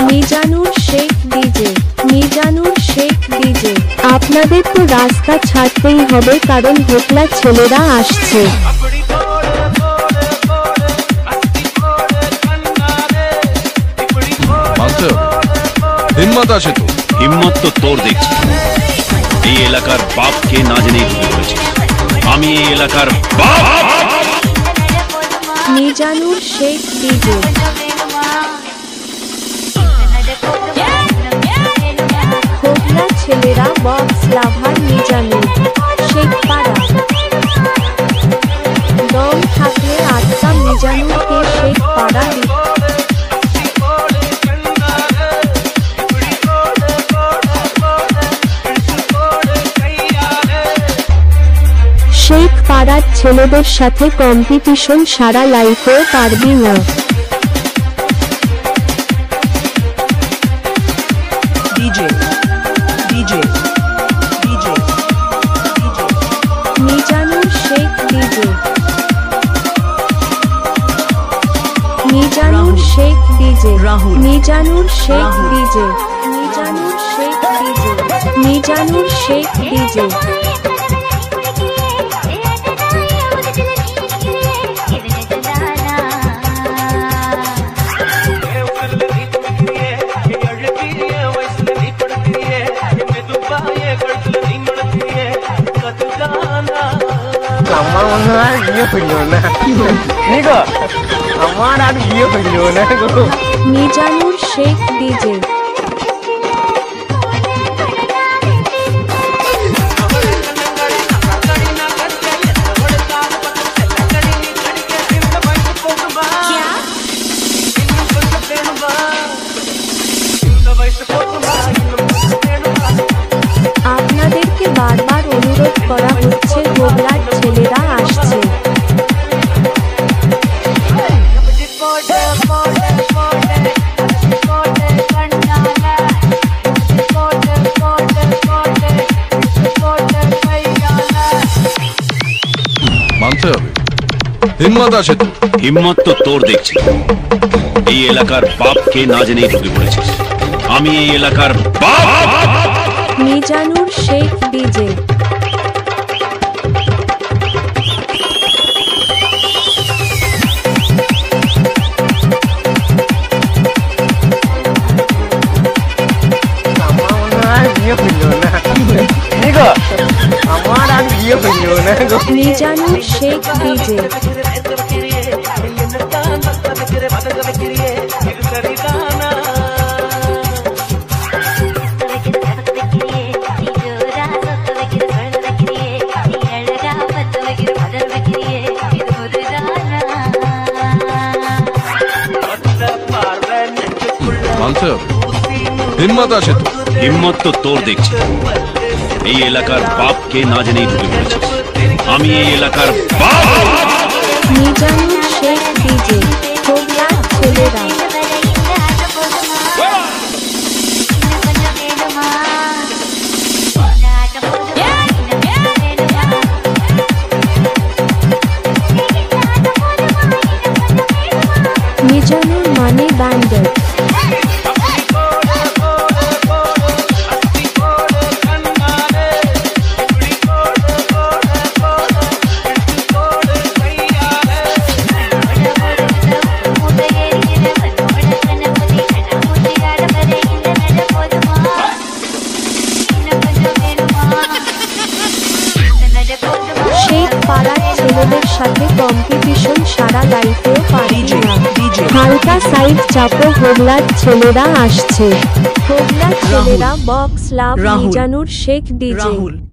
Mizanur Sheikh DJ. Mizanur Sheikh DJ. আপনাদের তো রাস্তা ছাড়তেই হবে, কারণ হোকলা ছেলেরা আসছে। হিম্মত আছে তো? হিম্মত তো তোর দেখছি। এই এলাকার বাপকে না জেনেই ঢুকে পড়েছি। আমি এই এলাকার বাপ। মিজানুর শেখ ডিজে। হোগলা ছেলেরা বক্স লাভার মিজানুর শেখ পাড়া। দম থাকলে আটকা মিজানুরকে শেখ পাড়া। শেখ পাড়ার ছেলেদের সাথে কম্পিটিশন সারা লাইফেও পারবি না। Mizanur Sheikh DJ. Mizanur Sheikh DJ. Mizanur Sheikh DJ. Mizanur Sheikh DJ. Mizanur Sheikh DJ. Mizanur Sheikh DJ. আপনাদেরকে বারবার অনুরোধ করা হচ্ছে, হোগলার ছেলেরা আসছে। মানতে হবে, হিম্মত আছে তো? হিম্মত তো তোর দেখছি। এই এলাকার বাপকে না জেনেই ঢুকে পড়েছিস। আমি এই এলাকার বাপ। মিজানুর শেখ ডিজে। মিজানুর শেখ ডিজে। মানতে হবে, হিম্মত আছে তো? হিম্মত তো তোর দেখছি। এই এলাকার বাপকে না জেনেই ঢুকে পড়েছিস। আমি এই এলাকার বাপ। মিজানুর শেখ ডিজে। হোগলার ছেলেরা। মিজানুর মানে ব্যান্ডার। শেখ পাড়ার ছেলেদের সাথে কম্পিটিশন সারা লাইফেও পারবি না। হালকা সাইড চাপো, হোগলার ছেলেরা আসছে। হোগলার ছেলেরা বক্স লাভ। মিজানুর শেখ ডিজে।